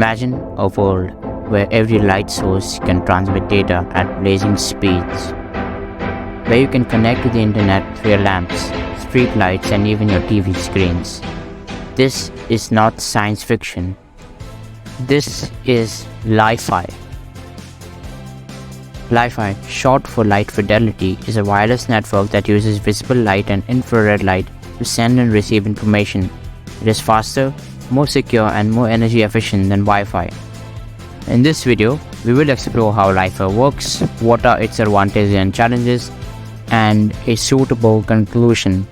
Imagine a world where every light source can transmit data at blazing speeds, where you can connect to the internet through your lamps, street lights, and even your TV screens. This is not science fiction. This is Li-Fi. Li-Fi, short for light fidelity, is a wireless network that uses visible light and infrared light to send and receive information. It is faster, more secure, and more energy efficient than Wi-Fi. In this video, we will explore how Li-Fi works, what are its advantages and challenges, and a suitable conclusion.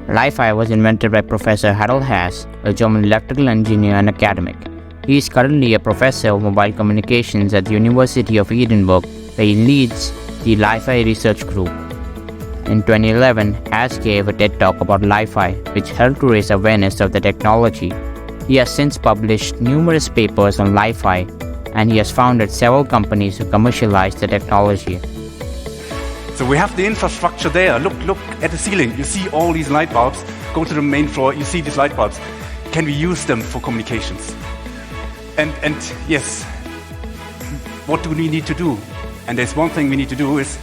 Li-Fi was invented by Professor Harald Haas, a German electrical engineer and academic. He is currently a professor of mobile communications at the University of Edinburgh, where he leads the Li-Fi research group. In 2011, Haas gave a TED Talk about Li-Fi, which helped to raise awareness of the technology. He has since published numerous papers on Li-Fi, and he has founded several companies to commercialize the technology. So we have the infrastructure there. Look at the ceiling. You see all these light bulbs. Go to the main floor, you see these light bulbs. Can we use them for communications? And yes, what do we need to do? And there's one thing we need to do is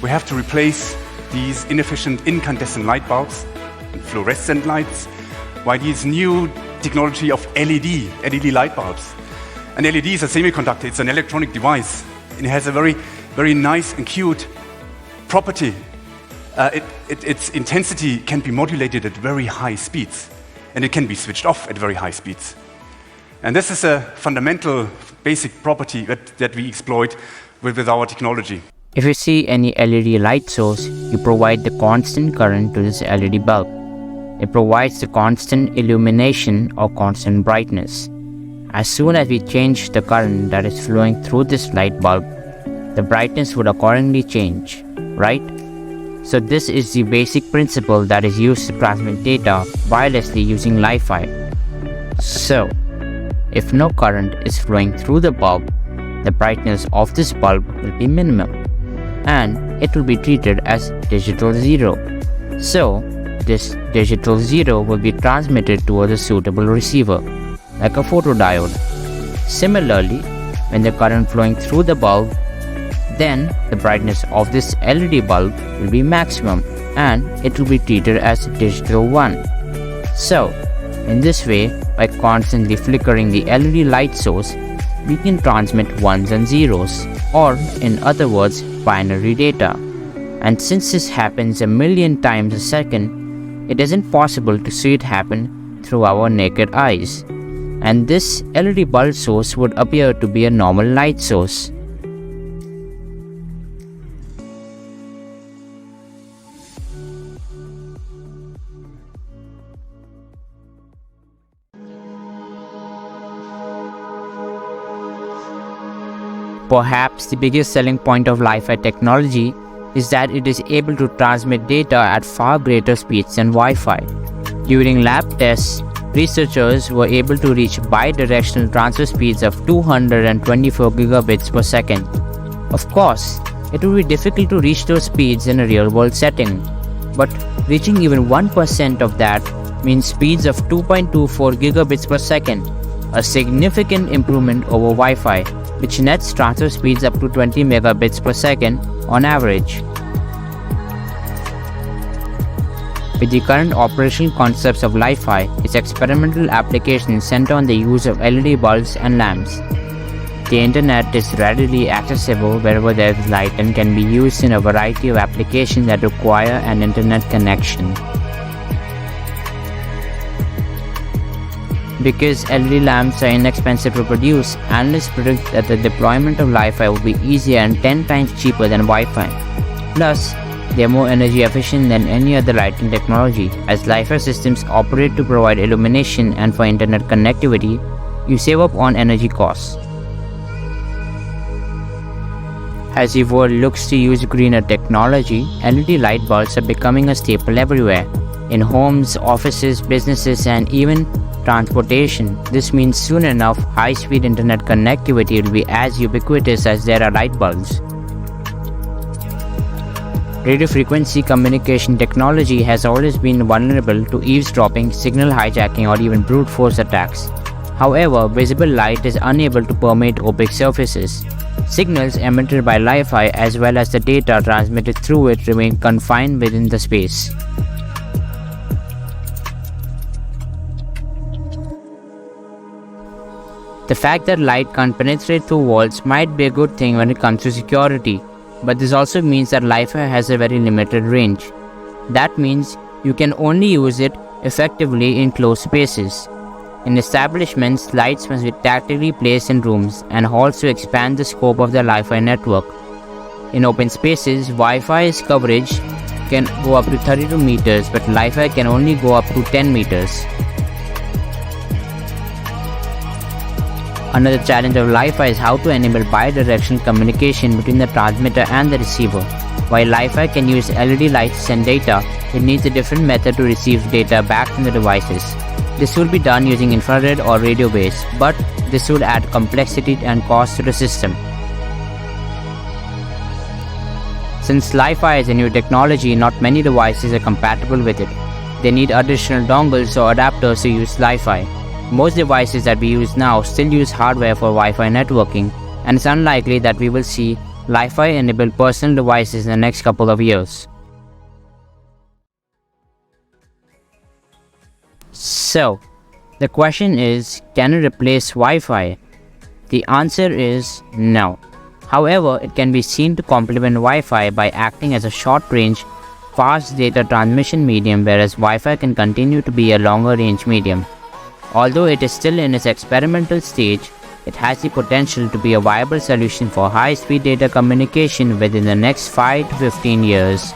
we have to replace these inefficient incandescent light bulbs and fluorescent lights by these new technology of LED light bulbs. An LED is a semiconductor, it's an electronic device. It has a very, very nice and cute property. Its intensity can be modulated at very high speeds, and it can be switched off at very high speeds. And this is a fundamental basic property that we exploit with our technology. If you see any LED light source, you provide the constant current to this LED bulb. It provides the constant illumination or constant brightness. As soon as we change the current that is flowing through this light bulb, the brightness would accordingly change, right? So this is the basic principle that is used to transmit data wirelessly using Li-Fi. So, if no current is flowing through the bulb, the brightness of this bulb will be minimal, and it will be treated as digital zero. So, this digital zero will be transmitted towards a suitable receiver, like a photodiode. Similarly, when the current flowing through the bulb, then the brightness of this LED bulb will be maximum, and it will be treated as digital 1. So, in this way, by constantly flickering the LED light source, we can transmit ones and zeros, or in other words, binary data. And since this happens a million times a second, it isn't possible to see it happen through our naked eyes. And this LED bulb source would appear to be a normal light source. Perhaps the biggest selling point of Li-Fi technology is that it is able to transmit data at far greater speeds than Wi-Fi. During lab tests, researchers were able to reach bidirectional transfer speeds of 224 gigabits per second. Of course, it would be difficult to reach those speeds in a real-world setting, but reaching even 1% of that means speeds of 2.24 gigabits per second, a significant improvement over Wi-Fi, which nets transfer speeds up to 20 megabits per second on average. With the current operational concepts of Li-Fi, its experimental applications center on the use of LED bulbs and lamps. The internet is readily accessible wherever there is light and can be used in a variety of applications that require an internet connection. Because LED lamps are inexpensive to produce, analysts predict that the deployment of Li-Fi will be easier and 10 times cheaper than Wi-Fi. Plus, they are more energy efficient than any other lighting technology. As Li-Fi systems operate to provide illumination and for internet connectivity, you save up on energy costs. As the world looks to use greener technology, LED light bulbs are becoming a staple everywhere. In homes, offices, businesses, and even transportation. This means soon enough, high-speed internet connectivity will be as ubiquitous as there are light bulbs. Radio frequency communication technology has always been vulnerable to eavesdropping, signal hijacking, or even brute force attacks. However, visible light is unable to permeate opaque surfaces. Signals emitted by Li-Fi as well as the data transmitted through it remain confined within the space. The fact that light can't penetrate through walls might be a good thing when it comes to security, but this also means that Li-Fi has a very limited range. That means you can only use it effectively in closed spaces. In establishments, lights must be tactically placed in rooms and halls to expand the scope of the Li-Fi network. In open spaces, Wi-Fi's coverage can go up to 32 meters, but Li-Fi can only go up to 10 meters. Another challenge of Li-Fi is how to enable bidirectional communication between the transmitter and the receiver. While Li-Fi can use LED lights to send data, it needs a different method to receive data back from the devices. This will be done using infrared or radio waves, but this would add complexity and cost to the system. Since Li-Fi is a new technology, not many devices are compatible with it. They need additional dongles or adapters to use Li-Fi. Most devices that we use now still use hardware for Wi-Fi networking, and it's unlikely that we will see Li-Fi enabled personal devices in the next couple of years. So, the question is, can it replace Wi-Fi? The answer is no. However, it can be seen to complement Wi-Fi by acting as a short-range, fast data transmission medium, whereas Wi-Fi can continue to be a longer-range medium. Although it is still in its experimental stage, it has the potential to be a viable solution for high-speed data communication within the next 5 to 15 years.